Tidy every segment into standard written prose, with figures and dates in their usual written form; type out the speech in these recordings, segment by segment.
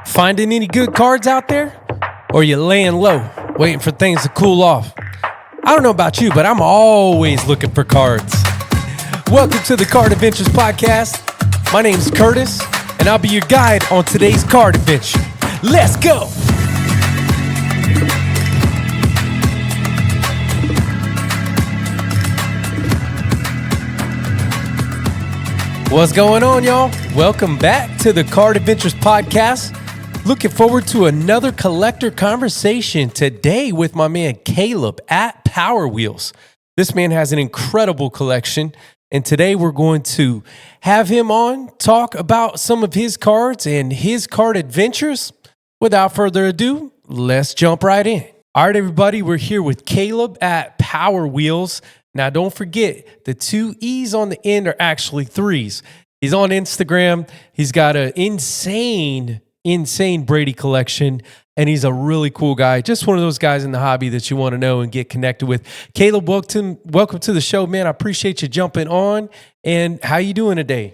Finding any good cards out there? Or you laying low, waiting for things to cool off? I don't know about you, but I'm always looking for cards. Welcome to the Card Adventures Podcast. My name's Curtis, and I'll be your guide on today's card adventure. Let's go! What's going on, y'all? Welcome back to the Card Adventures Podcast. Looking forward to another collector conversation today with my man Caleb at Powerwh33ls. This man has an incredible collection, and today we're going to have him on, talk about some of his cards and his card adventures. Without further ado, let's jump right in. All right, everybody, we're here with Caleb at Powerwh33ls. Now, don't forget, the two E's on the end are actually threes. He's on Instagram. He's got an insane Brady collection, and he's a really cool guy. Just one of those guys in the hobby that you want to know and get connected with. Caleb, welcome to the show, man. I appreciate you jumping on. And how you doing today?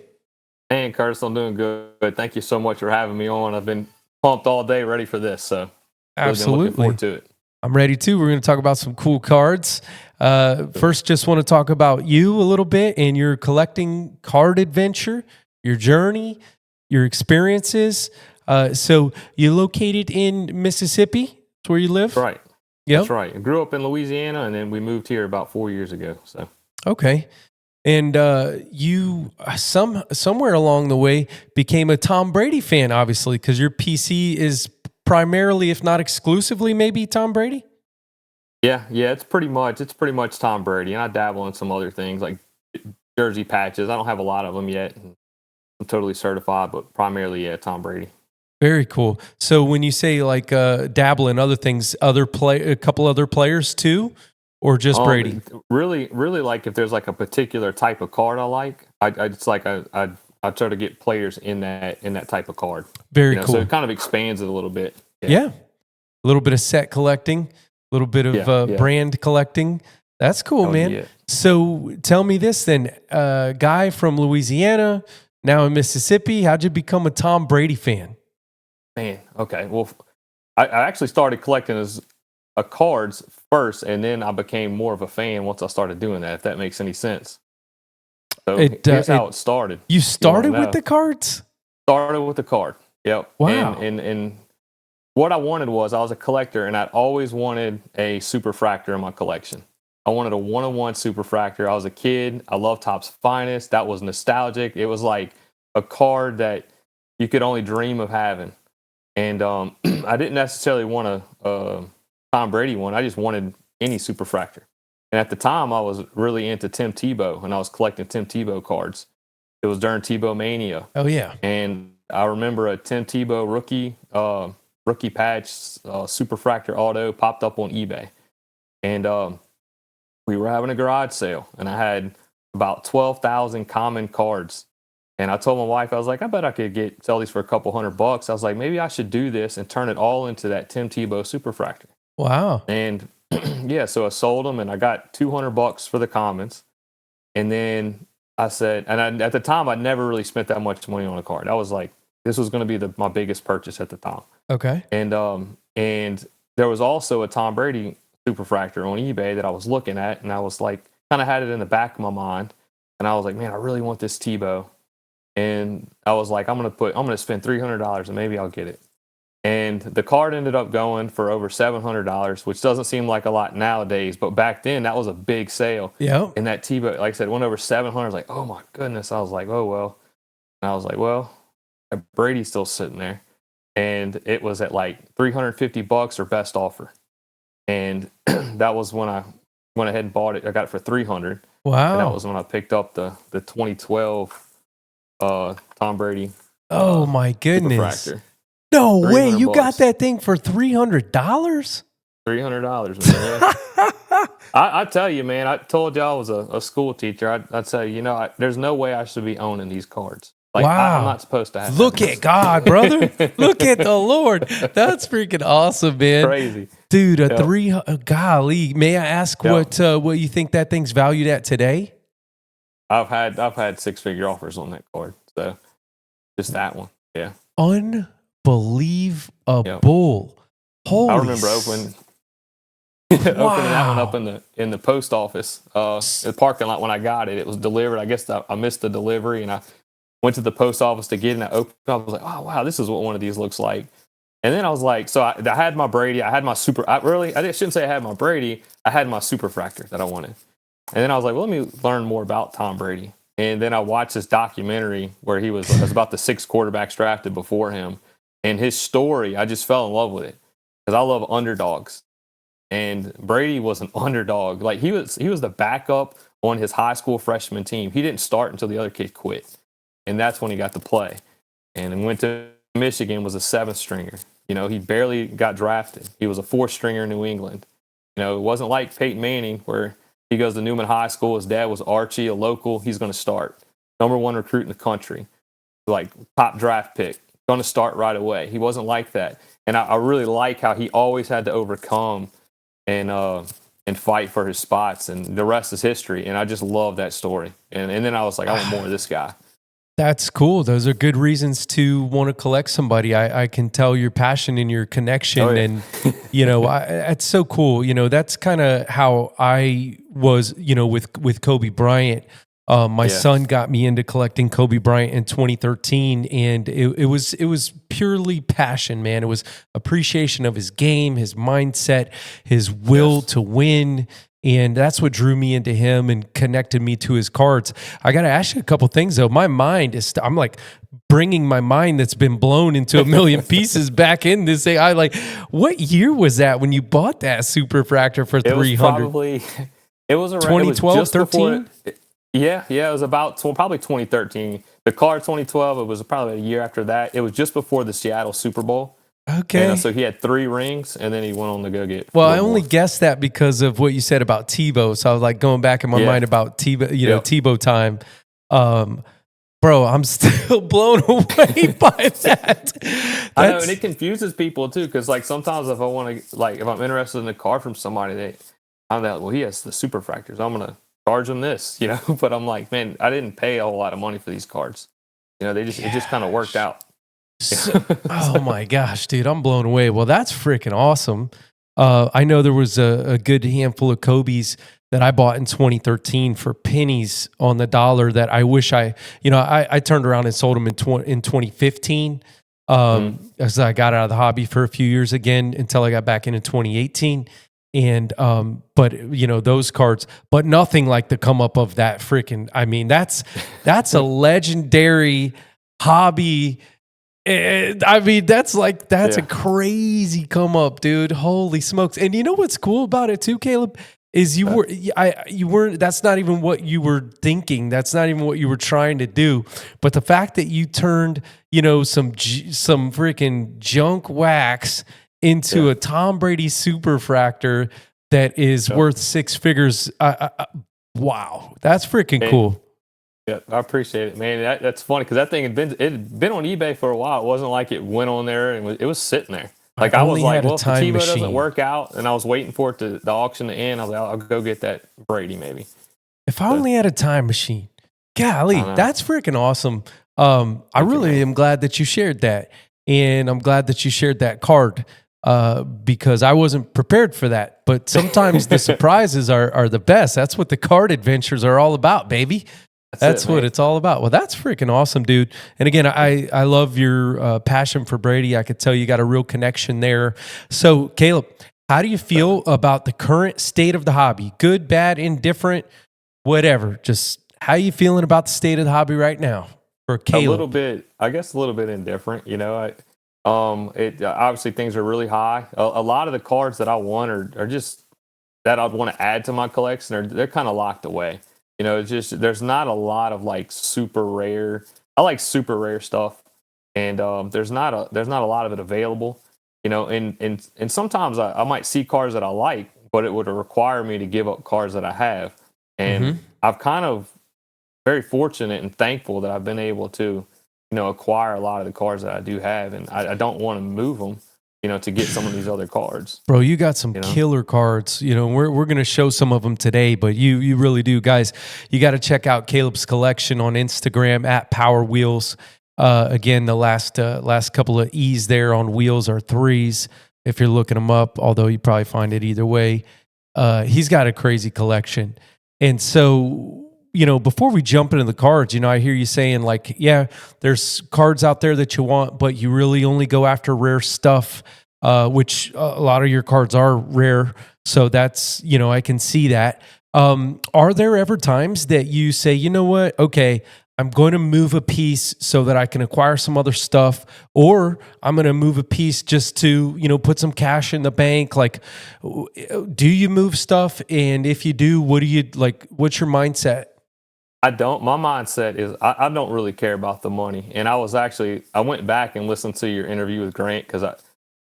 Hey, Curtis, I'm doing good. Thank you so much for having me on. I've been pumped all day, ready for this. So, absolutely looking forward to it. I'm ready too. We're going to talk about some cool cards. First, just want to talk about you a little bit and your collecting card adventure, your journey, your experiences. So you're located in Mississippi? That's where you live? That's right. Yep. That's right. I grew up in Louisiana, and then we moved here about 4 years ago. So okay. And you somewhere along the way became a Tom Brady fan, obviously, because your PC is primarily, if not exclusively, maybe Tom Brady? Yeah, it's pretty much Tom Brady, and I dabble in some other things like jersey patches. I don't have a lot of them yet. I'm totally certified, but primarily, yeah, Tom Brady. Very cool. So when you say like dabble in other things, a couple other players too, or just Brady? Really, like if there's like a particular type of card I like, I try to get players in that type of card. Very cool. So it kind of expands it a little bit. Yeah. A little bit of set collecting, a little bit of brand collecting. That's cool, man. Yeah. So tell me this then, guy from Louisiana, now in Mississippi, how'd you become a Tom Brady fan? Man, okay. Well, I actually started collecting as cards first, and then I became more of a fan once I started doing that, if that makes any sense. So here's how it started. You started with the cards? Started with the card. Yep. Wow. And what I wanted was, I was a collector, and I'd always wanted a superfractor in my collection. I wanted a one-on-one superfractor. I was a kid. I loved Topps Finest. That was nostalgic. It was like a card that you could only dream of having. And I didn't necessarily want a Tom Brady one. I just wanted any superfractor. And at the time, I was really into Tim Tebow, and I was collecting Tim Tebow cards. It was during Tebow Mania. Oh, yeah. And I remember a Tim Tebow rookie patch, superfractor auto popped up on eBay. And we were having a garage sale, and I had about 12,000 common cards. And I told my wife, I was like, I bet I could sell these for a couple $100. I was like, maybe I should do this and turn it all into that Tim Tebow superfractor. Wow. And yeah, so I sold them, and I got $200 for the commons. And then I said, at the time, I never really spent that much money on a card. I was like, this was going to be my biggest purchase at the time. Okay. And there was also a Tom Brady superfractor on eBay that I was looking at, and I was like, kind of had it in the back of my mind. And I was like, man, I really want this Tebow. And I was like, I'm going to spend $300 and maybe I'll get it. And the card ended up going for over $700, which doesn't seem like a lot nowadays, but back then that was a big sale. Yeah. And that Tebow, like I said, went over 700. I was like, oh my goodness. I was like, oh well. And I was like, well, Brady's still sitting there. And it was at like $350 or best offer. And that was when I went ahead and bought it. I got it for $300. Wow. And that was when I picked up the 2012 Tom Brady. Oh my goodness! Superfractor. No way! You got that thing for $300? $300, man. I tell you, man. I told you I was a school teacher. I'd say, there's no way I should be owning these cards. Like, wow! I'm not supposed to have. Look at God, brother! Look at the Lord! That's freaking awesome, man. Crazy, dude. Golly, may I ask what you think that thing's valued at today? I've had 6-figure offers on that card. So just that one. Yeah. unbelievable. Holy I remember opening that one up in the post office, the parking lot when I got it. It was delivered. I guess I missed the delivery, and I went to the post office to get it. And I opened it up. I was like, oh wow, this is what one of these looks like. And then I was like, so I had my Brady. I had my shouldn't say I had my Brady. I had my superfractor that I wanted. And then I was like, well, let me learn more about Tom Brady. And then I watched this documentary where it was about the 6 quarterbacks drafted before him. And his story, I just fell in love with it because I love underdogs. And Brady was an underdog. Like he was the backup on his high school freshman team. He didn't start until the other kid quit. And that's when he got to play. And then went to Michigan, was a 7th stringer. He barely got drafted. He was a 4th stringer in New England. It wasn't like Peyton Manning where he goes to Newman High School. His dad was Archie, a local. He's going to start. Number 1 recruit in the country. Like top draft pick. Going to start right away. He wasn't like that. And I really like how he always had to overcome and fight for his spots. And the rest is history. And I just love that story. And then I was like, I want more of this guy. That's cool. Those are good reasons to want to collect somebody. I can tell your passion and your connection. Oh, yeah. And, it's so cool. That's kind of how I was, with Kobe Bryant. My son got me into collecting Kobe Bryant in 2013, and it was purely passion, man. It was appreciation of his game, his mindset, his will to win. And that's what drew me into him and connected me to his cards. I got to ask you a couple things, though. My mind I'm like bringing my mind that's been blown into a million pieces back in this thing. What year was that when you bought that superfractor for $300? It was around 2012, 13? Yeah, it was about probably 2013. The card 2012, it was probably a year after that. It was just before the Seattle Super Bowl. Okay. And, so he had 3 rings, and then he went on to go get. Well, I only guessed that because of what you said about Tebow. So I was like going back in my mind about Tebow, Tebow time. Bro, I'm still blown away by that. I know, and it confuses people too, because like sometimes if I want to, like if I'm interested in a card from somebody, I'm like, well, he has the superfractors. I'm gonna charge him this, But I'm like, man, I didn't pay a whole lot of money for these cards. It just kind of worked out. Oh my gosh, dude, I'm blown away. Well, that's freaking awesome. I know there was a good handful of Kobe's that I bought in 2013 for pennies on the dollar that I wish I turned around and sold them in 2015. As I got out of the hobby for a few years again until I got back in 2018. And but those cards, but nothing like the come up of that freaking. I mean, that's a legendary hobby. I mean, that's a crazy come up, dude. Holy smokes! And you know what's cool about it too, Caleb, is you weren't. That's not even what you were thinking. That's not even what you were trying to do. But the fact that you turned, some freaking junk wax into a Tom Brady superfractor that is worth 6 figures. Wow, that's freaking cool. Yeah, I appreciate it, man. That's funny because that thing had been on eBay for a while. It wasn't like it went on there and it was sitting there. Like I was like, well, if the Tebow doesn't work out, and I was waiting for it the auction to end. I was like, I'll go get that Brady maybe. If I only had a time machine, golly, that's freaking awesome. I really am glad that you shared that, and I'm glad that you shared that card because I wasn't prepared for that. But sometimes the surprises are the best. That's what the card adventures are all about, baby. That's what it's all about. Well, that's freaking awesome, dude. And again, I love your passion for Brady. I could tell you got a real connection there. So, Caleb, how do you feel about the current state of the hobby? Good, bad, indifferent, whatever. Just how you feeling about the state of the hobby right now for Caleb? A little bit indifferent. Obviously things are really high. A lot of the cards that I want are just that I'd want to add to my collection. They're kind of locked away. It's just there's not a lot of like super rare. I like super rare stuff, and there's not a lot of it available. And sometimes I might see cards that I like, but it would require me to give up cards that I have. And I've kind of very fortunate and thankful that I've been able to, acquire a lot of the cards that I do have, and I don't want to move them. To get some of these other cards. Bro, you got some killer cards. We're going to show some of them today, but you really do. Guys, you got to check out Caleb's collection on Instagram at Powerwh33ls. Again, the last couple of E's there on wheels are 3s. If you're looking them up, although you probably find it either way, he's got a crazy collection. And so, before we jump into the cards, I hear you saying like, yeah, there's cards out there that you want, but you really only go after rare stuff, which a lot of your cards are rare. So that's, I can see that. Are there ever times that you say, you know what? Okay, I'm going to move a piece so that I can acquire some other stuff, or I'm going to move a piece just to, put some cash in the bank. Like, do you move stuff? And if you do, what do you like? What's your mindset? I don't. My mindset is I don't really care about the money. And I went back and listened to your interview with Grant because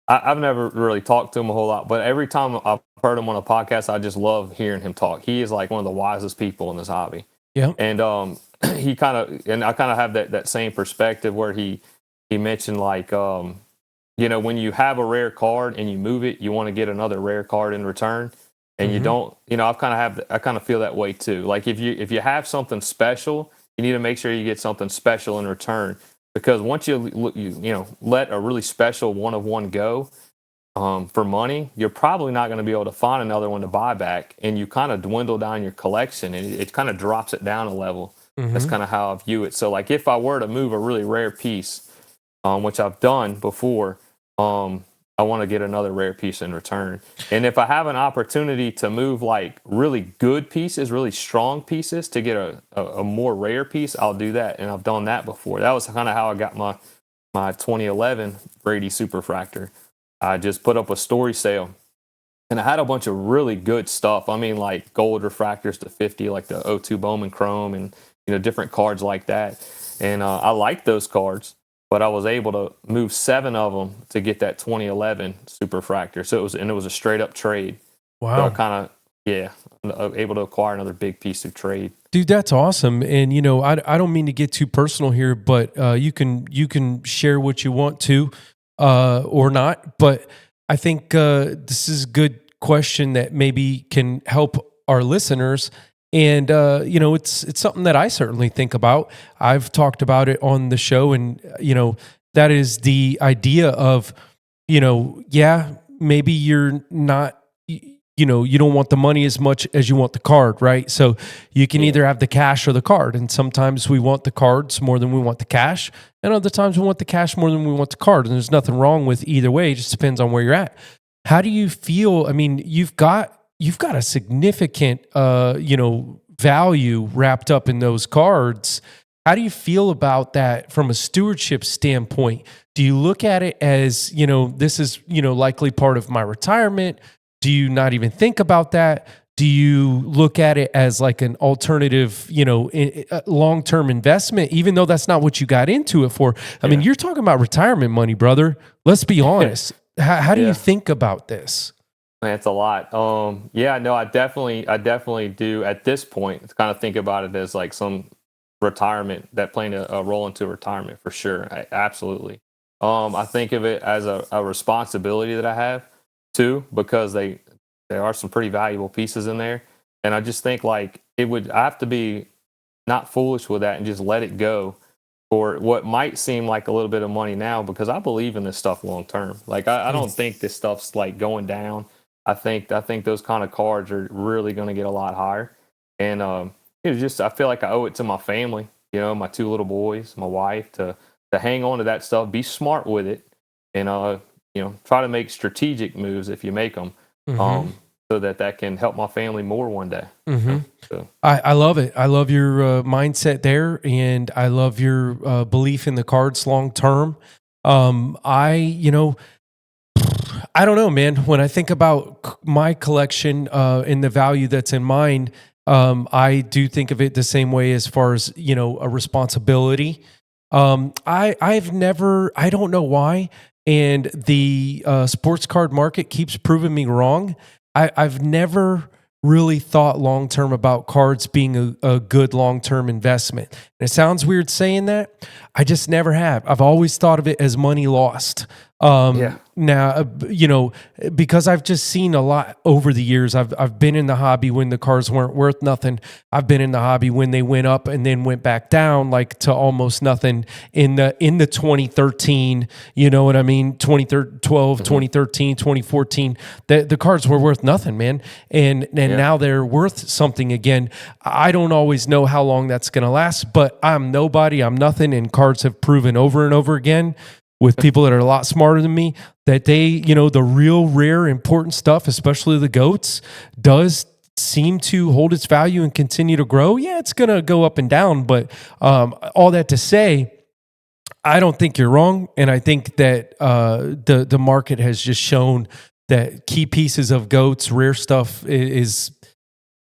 I've never really talked to him a whole lot. But every time I've heard him on a podcast, I just love hearing him talk. He is like one of the wisest people in this hobby. Yeah. And I kind of have that same perspective where he mentioned like when you have a rare card and you move it, you want to get another rare card in return. And you don't, I kind of feel that way too. Like if you have something special, you need to make sure you get something special in return, because once you let a really special one of one go for money, you're probably not going to be able to find another one to buy back, and you kind of dwindle down your collection, and it kind of drops it down a level. That's kind of how I view it. So like if I were to move a really rare piece, which I've done before, I want to get another rare piece in return. And if I have an opportunity to move like really good pieces, really strong pieces to get a more rare piece, I'll do that. And I've done that before. That was kind of how I got my 2011 Brady Superfractor. I just put up a story sale, and I had a bunch of really good stuff. I mean, like gold refractors to 50, like the O2 Bowman Chrome, and different cards like that. And I liked those cards, but I was able to move 7 of them to get that 2011 Superfractor. So it was a straight up trade. Wow. So able to acquire another big piece of trade. Dude, that's awesome. And I don't mean to get too personal here, but you can share what you want to or not. But I think this is a good question that maybe can help our listeners. And it's something that I certainly think about. I've talked about it on the show, and that is the idea of maybe you're not. You don't want the money as much as you want the card, right? So you can either have the cash or the card. And sometimes we want the cards more than we want the cash. And other times we want the cash more than we want the card. And there's nothing wrong with either way. It just depends on where you're at. How do you feel? I mean, you've got a significant, value wrapped up in those cards. How do you feel about that from a stewardship standpoint? Do you look at it as, this is, likely part of my retirement? Do you not even think about that? Do you look at it as like an alternative, long-term investment, even though that's not what you got into it for? I mean, you're talking about retirement money, brother. Let's be honest. How do you think about this? Man, it's a lot. I definitely do at this point. To kind of think about it as like some retirement, that playing a role into retirement for sure. Absolutely. I think of it as a responsibility that I have too, because there are some pretty valuable pieces in there. And I just think like I have to be not foolish with that and just let it go for what might seem like a little bit of money now, because I believe in this stuff long term. Like I don't think this stuff's like going down. I think those kind of cards are really going to get a lot higher. And I feel like I owe it to my family, my 2 little boys, my wife, to hang on to that stuff, be smart with it, and try to make strategic moves if you make them, so that can help my family more one day. So. I love it. I love your mindset there, and I love your belief in the cards long term. I don't know, man. When I think about my collection and the value that's in mine, I do think of it the same way as far as, a responsibility. I've never, I don't know why, and the sports card market keeps proving me wrong. I've never really thought long-term about cards being a good long-term investment. And it sounds weird saying that. I just never have. I've always thought of it as money lost. Yeah. Now, because I've just seen a lot over the years. I've been in the hobby when the cars weren't worth nothing. I've been in the hobby when they went up and then went back down, like to almost nothing in the 2013. You know what I mean? 2012, 2013, 2014. The cars were worth nothing, man, and now they're worth something again. I don't always know how long that's going to last, but I'm nobody. I'm nothing, and cars have proven over and over again with people that are a lot smarter than me, that they, the real rare important stuff, especially the goats, does seem to hold its value and continue to grow. Yeah, it's going to go up and down, but all that to say, I don't think you're wrong, and I think that the market has just shown that key pieces of goats, rare stuff, it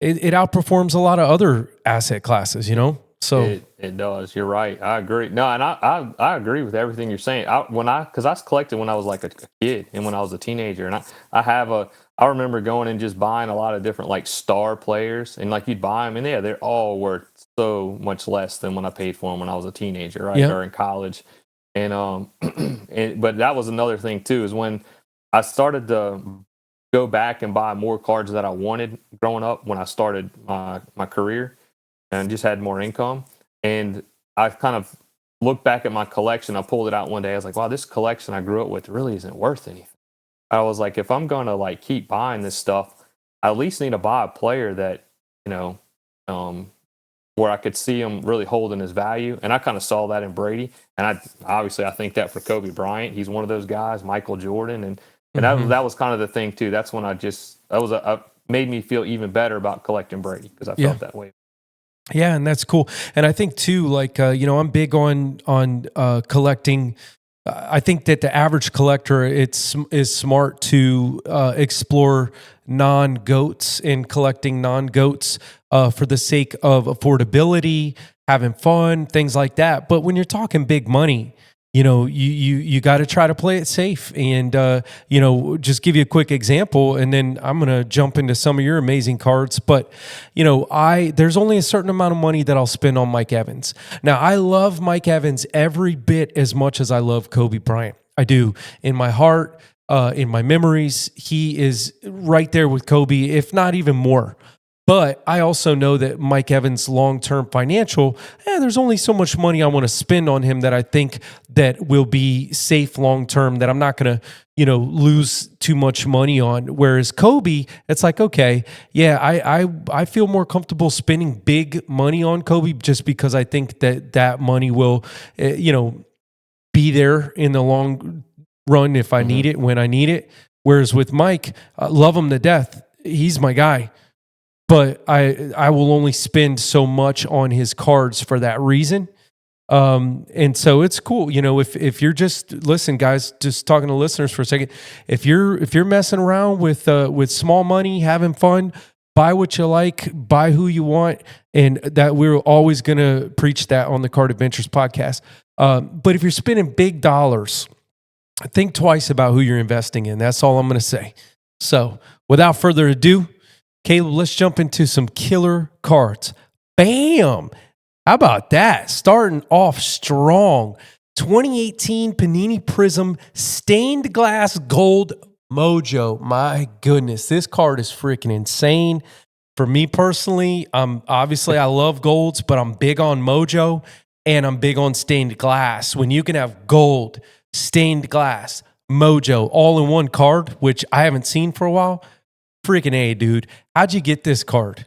outperforms a lot of other asset classes. So It does. You're right. I agree. No, and I agree with everything you're saying. Because I collected when I was like a kid and when I was a teenager, and I remember going and just buying a lot of different like star players, and like you'd buy them, and yeah, they're all worth so much less than when I paid for them when I was a teenager, right, yeah, or in college, and but that was another thing too, is when I started to go back and buy more cards that I wanted growing up when I started my career and just had more income. And I kind of looked back at my collection. I pulled it out one day. I was like, wow, this collection I grew up with really isn't worth anything. I was like, if I'm going to like keep buying this stuff, I at least need to buy a player that, you know, where I could see him really holding his value. And I kind of saw that in Brady. And I think that for Kobe Bryant, he's one of those guys, Michael Jordan. And that was kind of the thing too. That's when made me feel even better about collecting Brady, because I felt that way. Yeah, and that's cool. And I think too, like I'm big on collecting. I think that the average collector is smart to explore non-goats and collecting non-goats for the sake of affordability, having fun, things like that. But when you're talking big money, you got to try to play it safe. And just give you a quick example, and then I'm gonna jump into some of your amazing cards. But there's only a certain amount of money that I'll spend on Mike Evans. Now, I love Mike Evans every bit as much as I love Kobe Bryant. I do. In my heart, in my memories, he is right there with Kobe, if not even more. But I also know that Mike Evans' long-term financial, there's only so much money I want to spend on him that I think that will be safe long-term, that I'm not going to, lose too much money on. Whereas Kobe, it's like, okay, yeah, I feel more comfortable spending big money on Kobe just because I think that money will, be there in the long run if I need it, when I need it. Whereas with Mike, I love him to death. He's my guy. But I will only spend so much on his cards for that reason. And so it's cool. If you're just, listen, guys, just talking to listeners for a second, if you're messing around with small money, having fun, buy what you like, buy who you want. And that we're always going to preach that on the Card Adventures podcast. But if you're spending big dollars, think twice about who you're investing in. That's all I'm going to say. So without further ado, Caleb, let's jump into some killer cards. Bam! How about that? Starting off strong. 2018 Panini Prism Stained Glass Gold Mojo. My goodness, this card is freaking insane. For me personally, I love golds, but I'm big on Mojo and I'm big on stained glass. When you can have gold, stained glass, Mojo all in one card, which I haven't seen for a while. Freaking A, dude. How'd you get this card?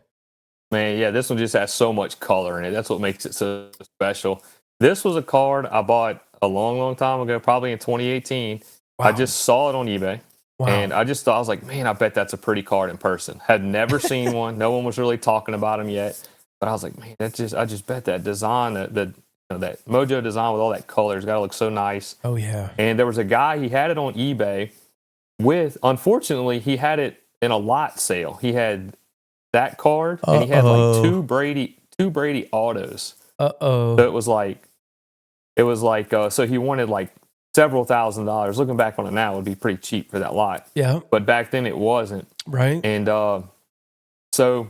Man, yeah, this one just has so much color in it. That's what makes it so special. This was a card I bought a long, long time ago, probably in 2018. Wow. I just saw it on eBay. Wow. And I was like, man, I bet that's a pretty card in person. Had never seen one. No one was really talking about them yet. But I was like, man, I just bet that design, that Mojo design with all that color has got to look so nice. Oh, yeah. And there was a guy, he had it on eBay unfortunately, he had it in a lot sale. He had that card, and he had like two Brady autos. So it was like, so he wanted like several $1,000s. Looking back on it now, it would be pretty cheap for that lot. Yeah. But back then it wasn't. Right. And so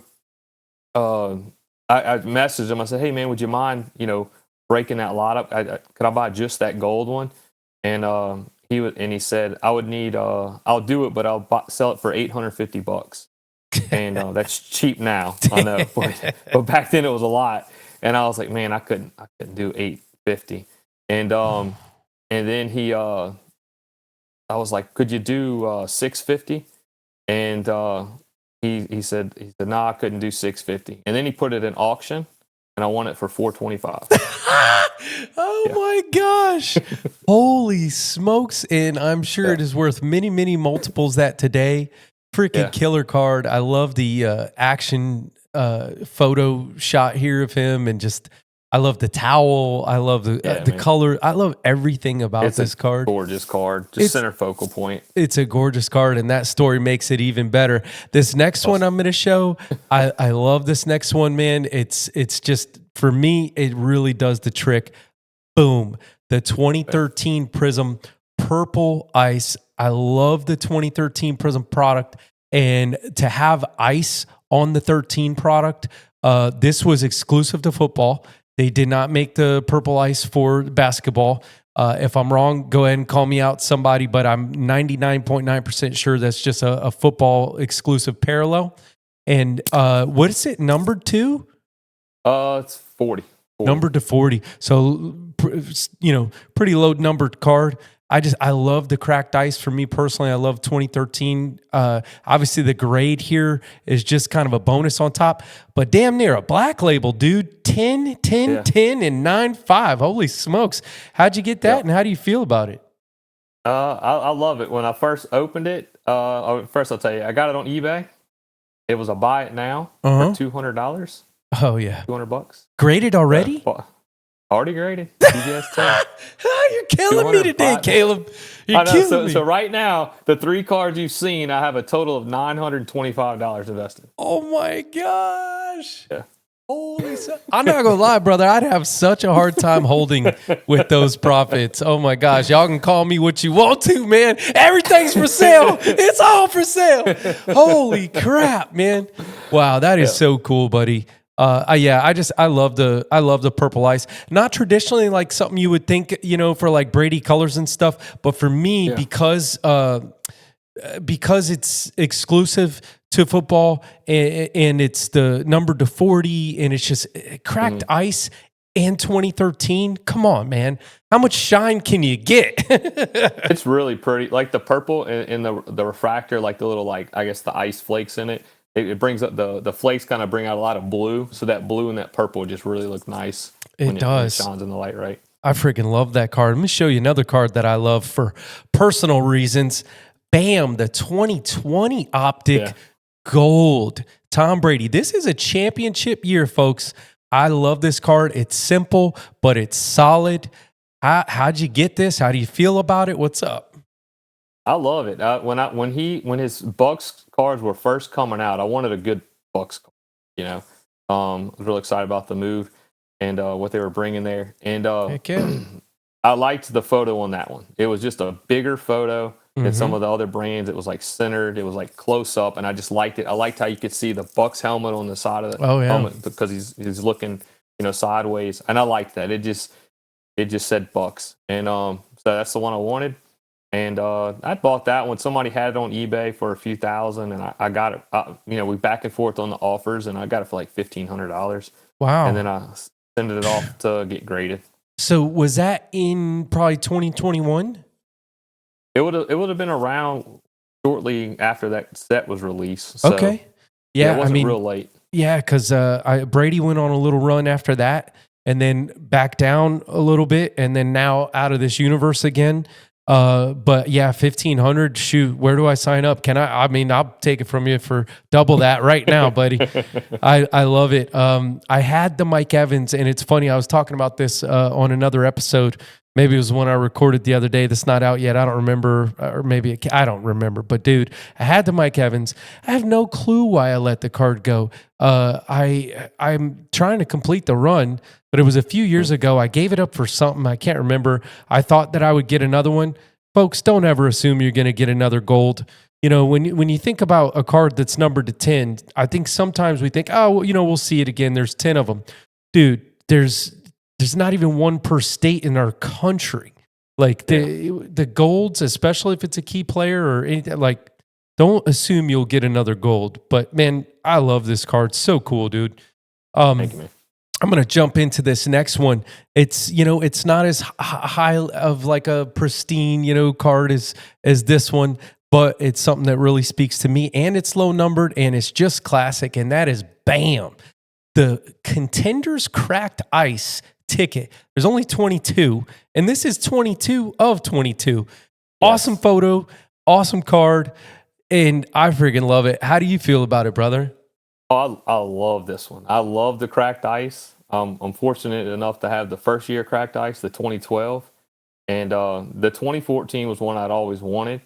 I messaged him. I said, hey man, would you mind, breaking that lot up? Could I buy just that gold one? And he said I would need I'll do it, but I'll sell it for $850. And that's cheap now, I know, but back then it was a lot. And I was like, man, I couldn't do 850. And then I was like, could you do 650? And he said, no, I couldn't do 650. And then he put it in auction, and I won it for 425. Oh my gosh. Holy smokes. And I'm sure it is worth many, many multiples that today. Freaking killer card. I love the action photo shot here of him, and just I love the towel. I love the color. I love everything about this card. Gorgeous card. Just center focal point. It's a gorgeous card, and that story makes it even better. This next one I'm going to show, I love this next one, man. It's just, for me, it really does the trick. Boom. The 2013 Prism Purple Ice. I love the 2013 Prism product, and to have ice on the 13 product, this was exclusive to football. They did not make the purple ice for basketball. If I'm wrong, go ahead and call me out, somebody, but I'm 99.9% sure that's just a football exclusive parallel. And what is it numbered to? It's 40. Numbered to 40. So, pretty low numbered card. I love the cracked ice. For me personally, I love 2013. Obviously, the grade here is just kind of a bonus on top, but damn near a black label, dude. 10, 10, 10, and 9.5. Holy smokes. How'd you get that, and how do you feel about it? I love it. When I first opened it, first I'll tell you, I got it on eBay. It was a buy it now for $200. Oh, yeah. $200. Graded already? Already graded. TGS10. You're killing me today, Caleb. You're killing me. So right now, the 3 cards you've seen, I have a total of $925 invested. Oh my gosh. Yeah. Holy I'm not gonna lie, brother. I'd have such a hard time holding with those profits. Oh my gosh. Y'all can call me what you want to, man. Everything's for sale. It's all for sale. Holy crap, man. Wow, that is so cool, buddy. I love the purple ice. Not traditionally like something you would think, for like Brady colors and stuff, but for me, because it's exclusive to football and it's the number to 40 and it's just cracked ice and 2013. Come on, man. How much shine can you get? It's really pretty. Like the purple in the refractor, like the little, I guess the ice flakes in it. It brings up the flakes, kind of bring out a lot of blue. So that blue and that purple just really look nice. It does. When it shines in the light, right? I freaking love that card. Let me show you another card that I love for personal reasons. Bam, the 2020 Optic Gold. Tom Brady. This is a championship year, folks. I love this card. It's simple, but it's solid. How'd you get this? How do you feel about it? What's up? I love it. When his Bucks cards were first coming out, I wanted a good Bucks card. I was really excited about the move and what they were bringing there. And I liked the photo on that one. It was just a bigger photo than some of the other brands. It was like centered. It was like close up, and I just liked it. I liked how you could see the Bucks helmet on the side of the helmet because he's looking sideways, and I liked that. It just said Bucks, and so that's the one I wanted. And I bought that one. Somebody had it on eBay for a few thousand, and I got it. We back and forth on the offers, and I got it for like $1,500. Wow! And then I sent it off to get graded. So was that in probably 2021? It would have been around shortly after that set was released. So, okay, it wasn't real late. Yeah, because Brady went on a little run after that, and then back down a little bit, and then now out of this universe again. But yeah, 1,500. Shoot, where do I sign up? I'll take it from you for double that right now, buddy. I love it. I had the Mike Evans, and it's funny. I was talking about this on another episode. Maybe it was one I recorded the other day that's not out yet. I don't remember, or maybe I don't remember. But dude, I had the Mike Evans. I have no clue why I let the card go. I'm trying to complete the run, but it was a few years ago. I gave it up for something. I can't remember. I thought that I would get another one. Folks, don't ever assume you're going to get another gold. When you think about a card that's numbered to 10, I think sometimes we think, we'll see it again. There's 10 of them. Dude, there's not even one per state in our country. Like the golds, especially if it's a key player or anything, like don't assume you'll get another gold. But man, I love this card. So cool, dude. Thank you, man. I'm going to jump into this next one. It's, it's not as high of like a pristine, card as this one, but it's something that really speaks to me, and it's low numbered and it's just classic. And that is bam, the Contenders Cracked Ice ticket. There's only 22, and this is 22 of 22. Yes. Awesome photo, awesome card, and I freaking love it. How do you feel about it, brother? Oh, I love this one. I love the Cracked Ice. I'm fortunate enough to have the first year Cracked Ice, the 2012, and the 2014 was one I'd always wanted,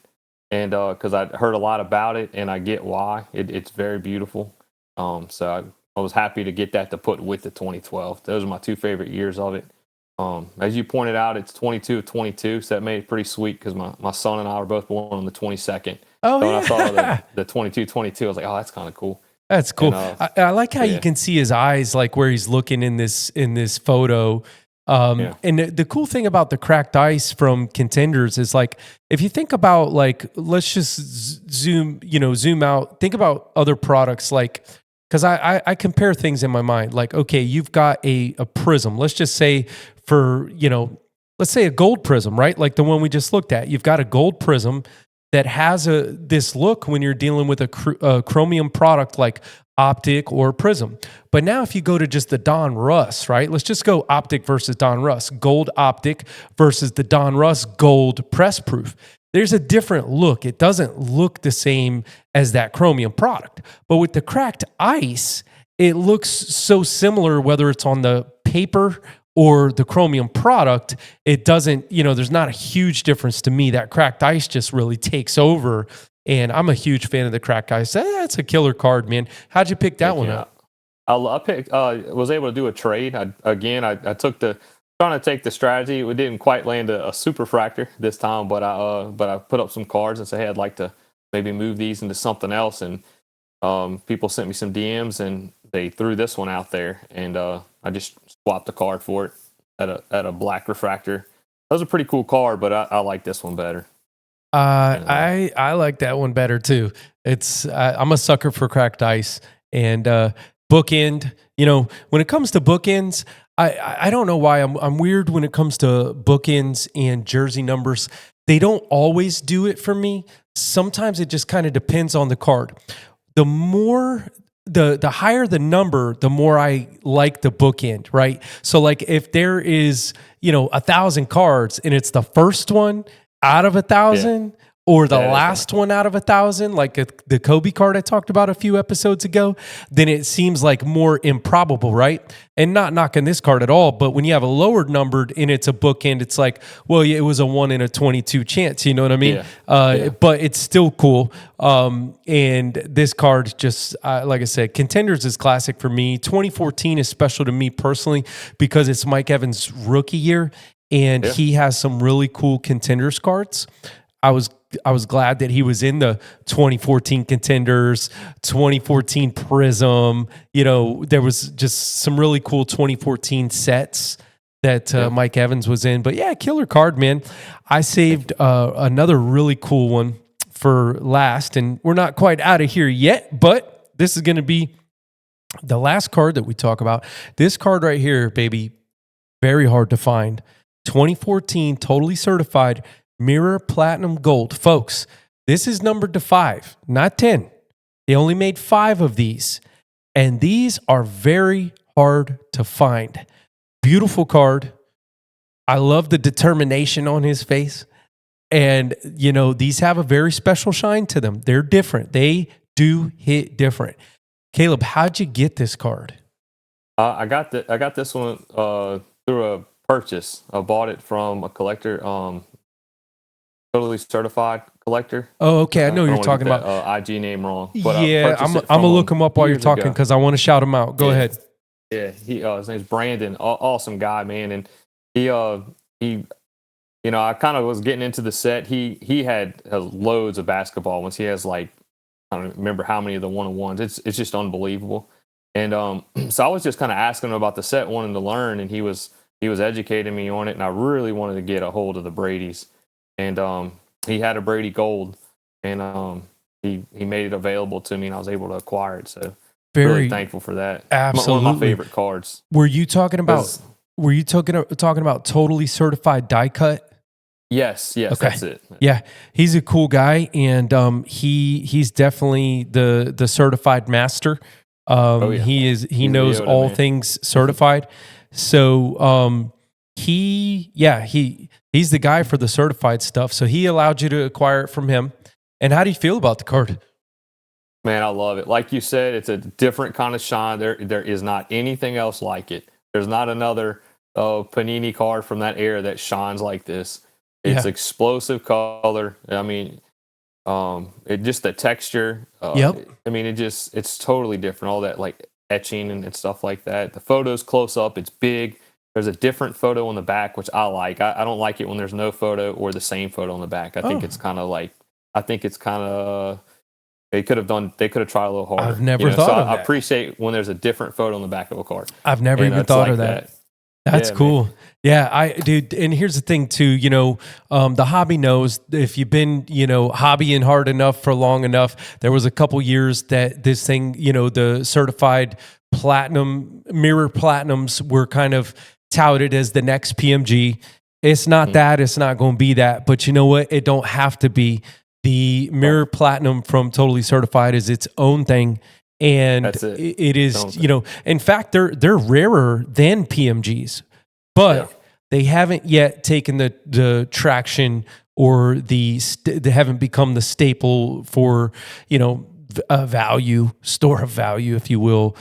and because I'd heard a lot about it, and I get why. It's very beautiful. So I was happy to get that to put with the 2012. Those are my two favorite years of it. As you pointed out, it's 22 of 22, so that made it pretty sweet because my son and I were both born on the 22nd. Oh, so yeah. When I saw the 22-22, I was like, oh, that's kind of cool. That's cool. And, I like how you can see his eyes, like where he's looking in this photo. And the cool thing about the Cracked Ice from Contenders is, like, if you think about, like, let's just zoom out, think about other products, like, because I compare things in my mind. Like, okay, you've got a prism. Let's just say let's say a gold prism, right? Like the one we just looked at. You've got a gold prism that has this look when you're dealing with a chromium product like optic or prism. But now if you go to just the Don Russ, right? Let's just go optic versus Don Russ, gold optic versus the Don Russ gold press proof. There's a different look. It doesn't look the same as that chromium product. But with the Cracked Ice, it looks so similar, whether it's on the paper or the chromium product. It doesn't, there's not a huge difference to me. That Cracked Ice just really takes over. And I'm a huge fan of the Cracked Ice. That's a killer card, man. How'd you pick that one up? I picked, was able to do a trade. I took trying to take the strategy. We didn't quite land a super fractor this time, but I put up some cards and said, hey, I'd like to maybe move these into something else. And people sent me some DMs and they threw this one out there, and I just swapped the card for it at a black refractor. That was a pretty cool card, but I like this one better. I like that one better too. I'm a sucker for Cracked Ice and bookend. When it comes to bookends, I don't know why I'm weird when it comes to bookends and jersey numbers. They don't always do it for me. Sometimes it just kind of depends on the card. The higher the number, the more I like the bookend, right? So like if there is, 1,000 cards and it's the first one out of 1,000 or the last one out of 1,000, like the Kobe card I talked about a few episodes ago, then it seems like more improbable, right? And not knocking this card at all, but when you have a lowered numbered and it's a bookend, it's like, well, yeah, it was a 1 in a 22 chance, you know what I mean? But it's still cool. And this card just, like I said, Contenders is classic for me. 2014 is special to me personally because it's Mike Evans' rookie year, and he has some really cool Contenders cards. I was glad that he was in the 2014 Contenders, 2014 Prism. There was just some really cool 2014 sets that Mike Evans was in. But yeah, killer card, man. I saved another really cool one for last, and we're not quite out of here yet, but this is going to be the last card that we talk about. This card right here, baby, very hard to find. 2014, totally certified Mirror Platinum Gold. Folks, this is numbered to 5, not 10. They only made 5 of these, and these are very hard to find. Beautiful card. I love the determination on his face. And, these have a very special shine to them. They're different. They do hit different. Caleb, how'd you get this card? I got this one through a purchase. I bought it from a collector, totally certified collector. Oh, okay. I know you're talking about. IG name wrong. But I'm gonna look him up while you're talking because I want to shout him out. Go ahead. Yeah, his name's Brandon. Awesome guy, man. And he I kind of was getting into the set. He has loads of basketball ones. He has like, I don't remember how many of the 1-on-1s. It's just unbelievable. And so I was just kind of asking him about the set, wanting to learn, and he was he was educating me on it, and I really wanted to get a hold of the Brady's. And he had a Brady Gold, and he made it available to me, and I was able to acquire it. So really thankful for that. Absolutely. One of my favorite cards. Were you talking about totally certified die cut? Yes, okay. That's it. Yeah, he's a cool guy, and he's definitely the certified master. He knows all things certified. So he's the guy for the certified stuff. So he allowed you to acquire it from him. And how do you feel about the card? Man, I love it. Like you said, it's a different kind of shine. There is not anything else like it. There's not another Panini card from that era that shines like this. It's explosive color. I mean, it just the texture. Yep. I mean, it's totally different. All that like etching and stuff like that. The photo's close up. It's big. There's a different photo on the back, which I like. I don't like it when there's no photo or the same photo on the back. I think it's kind of they could have tried a little harder. I've never thought of that. I appreciate when there's a different photo on the back of a card. I've never even thought of that. That's cool. Man. Yeah, dude. And here's the thing too, the hobby knows if you've been, hobbying hard enough for long enough, there was a couple years that this thing, the certified platinum mirror platinums were kind of touted as the next PMG. It's not that, it's not going to be that, but you know what? It don't have to be. The mirror platinum from Totally Certified is its own thing. And it is, in fact, they're rarer than PMGs, but they haven't yet taken the traction or they haven't become the staple for, a value, store of value, if you will,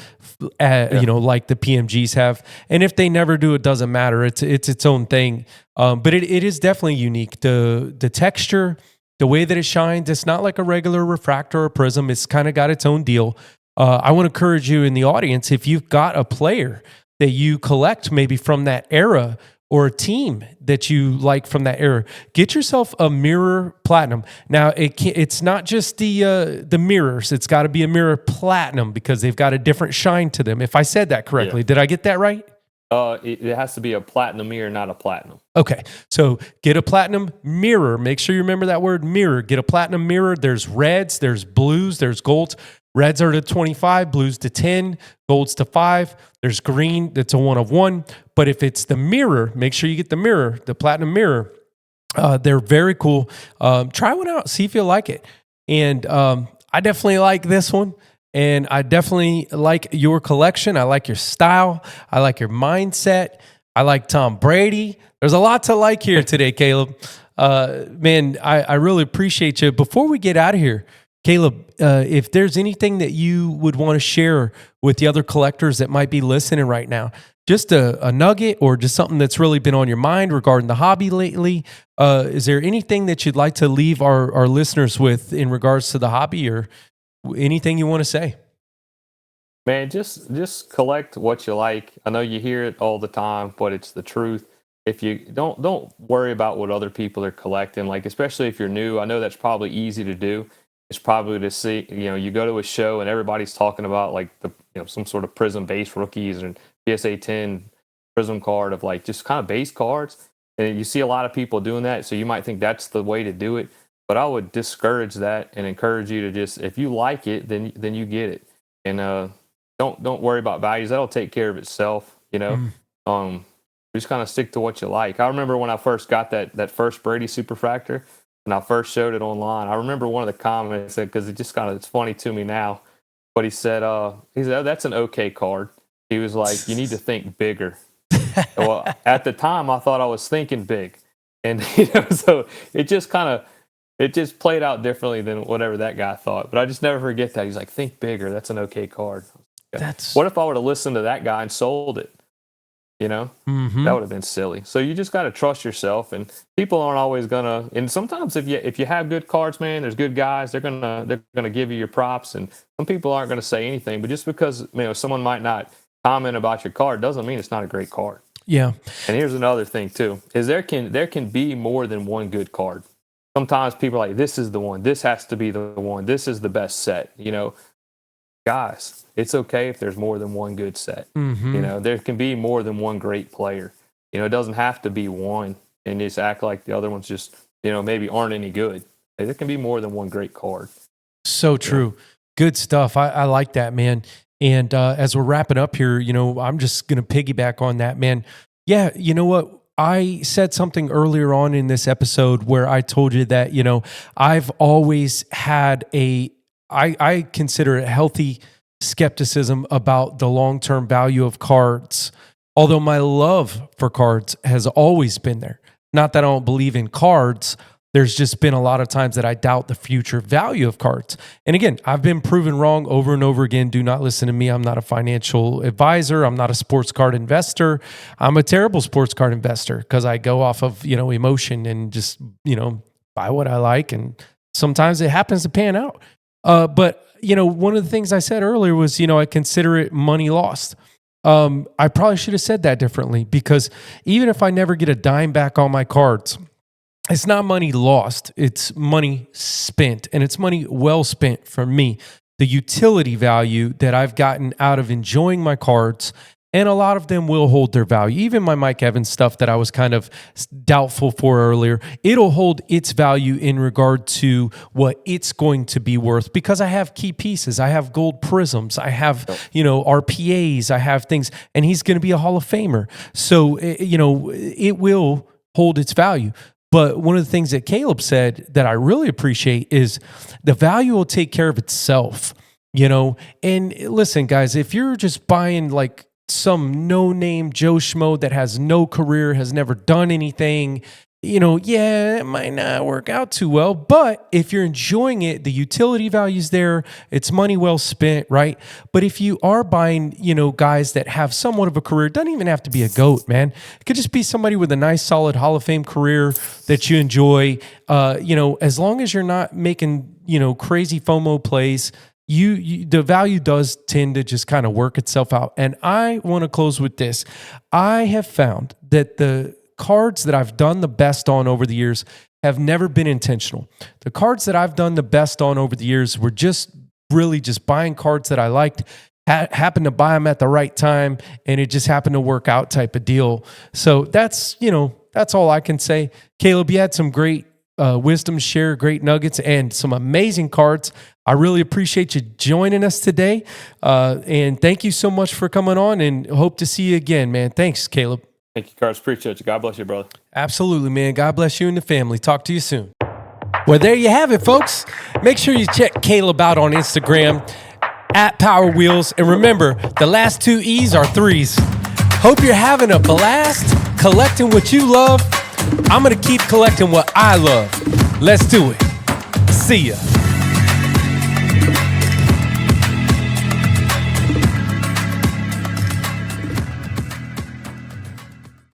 like the PMGs have. And if they never do, it doesn't matter. It's its own thing. But it is definitely unique. The texture, the way that it shines, it's not like a regular refractor or prism. It's kind of got its own deal. I want to encourage you in the audience, if you've got a player that you collect maybe from that era or a team that you like from that era, get yourself a mirror platinum. Now, it's not just the mirrors. It's got to be a mirror platinum because they've got a different shine to them. If I said that correctly, did I get that right? It has to be a platinum mirror, not a platinum. Okay, so get a platinum mirror. Make sure you remember that word mirror. Get a platinum mirror. There's reds, there's blues, there's golds. Reds are to 25, blues to 10, golds to 5. There's green, that's a 1 of 1. But if it's the mirror, make sure you get the mirror, the platinum mirror. They're very cool. Try one out, see if you like it. And I definitely like this one. And I definitely like your collection. I like your style. I like your mindset. I like Tom Brady. There's a lot to like here today, Caleb. Man, I really appreciate you. Before we get out of here, Caleb, if there's anything that you would want to share with the other collectors that might be listening right now, just a nugget or just something that's really been on your mind regarding the hobby lately, is there anything that you'd like to leave our listeners with in regards to the hobby or anything you want to say? Man, just collect what you like. I know you hear it all the time, but it's the truth. If you don't worry about what other people are collecting, like especially if you're new. I know that's probably easy to do. It's probably to see, you go to a show and everybody's talking about like some sort of prism base rookies and PSA 10 prism card of like just kind of base cards. And you see a lot of people doing that. So you might think that's the way to do it. But I would discourage that and encourage you to just, if you like it, then you get it. And don't worry about values. That'll take care of itself, Just kind of stick to what you like. I remember when I first got that first Brady Superfractor and I first showed it online. I remember one of the comments said, because it's funny to me now, but he said, oh, that's an okay card. He was like, you need to think bigger. Well, at the time I thought I was thinking big. And so it just played out differently than whatever that guy thought. But I just never forget that. He's like, think bigger. That's an okay card. What if I would have listened to that guy and sold it? Mm-hmm. That would have been silly. So you just got to trust yourself, and people aren't always gonna. And sometimes if you have good cards, man, there's good guys. They're gonna give you your props, and some people aren't gonna say anything. But just because someone might not comment about your card doesn't mean it's not a great card. Yeah. And here's another thing too: is there can be more than one good card. Sometimes people are like, this is the one. This has to be the one. This is the best set. Guys, it's okay if there's more than one good set. Mm-hmm. There can be more than one great player. It doesn't have to be one and just act like the other ones just, maybe aren't any good. There can be more than one great card. So true. Good stuff. I like that, man. And as we're wrapping up here, I'm just going to piggyback on that, man. Yeah, you know what? I said something earlier on in this episode where I told you that, I've always had I consider it healthy skepticism about the long-term value of cards. Although my love for cards has always been there. Not that I don't believe in cards. There's just been a lot of times that I doubt the future value of cards. And again, I've been proven wrong over and over again. Do not listen to me. I'm not a financial advisor. I'm not a sports card investor. I'm a terrible sports card investor because I go off of, emotion and just, buy what I like. And sometimes it happens to pan out. But one of the things I said earlier was, I consider it money lost. I probably should have said that differently because even if I never get a dime back on my cards, it's not money lost, it's money spent, and it's money well spent for me. The utility value that I've gotten out of enjoying my cards, and a lot of them will hold their value. Even my Mike Evans stuff that I was kind of doubtful for earlier, it'll hold its value in regard to what it's going to be worth because I have key pieces. I have gold prisms. I have, RPAs. I have things, and he's going to be a Hall of Famer. So, it will hold its value. But one of the things that Caleb said that I really appreciate is the value will take care of itself, And listen, guys, if you're just buying like some no-name Joe Schmo that has no career, has never done anything, it might not work out too well. But if you're enjoying it, the utility value's there. It's money well spent, right? But if you are buying, guys that have somewhat of a career, it doesn't even have to be a GOAT, man. It could just be somebody with a nice, solid Hall of Fame career that you enjoy. As long as you're not making, crazy FOMO plays, the value does tend to just kind of work itself out. And I want to close with this. I have found that the cards that I've done the best on over the years have never been intentional. The cards that I've done the best on over the years were just really just buying cards that I liked, happened to buy them at the right time, and it just happened to work out type of deal. So that's all I can say. Caleb, you had some great wisdom share, great nuggets, and some amazing cards. I really appreciate you joining us today. And thank you so much for coming on, and hope to see you again, man. Thanks, Caleb. Thank you, Carlos. Appreciate you. God bless you, brother. Absolutely, man. God bless you and the family. Talk to you soon. Well, there you have it, folks. Make sure you check Caleb out on Instagram at Powerwh33ls. And remember, the last two E's are threes. Hope you're having a blast collecting what you love. I'm going to keep collecting what I love. Let's do it. See ya.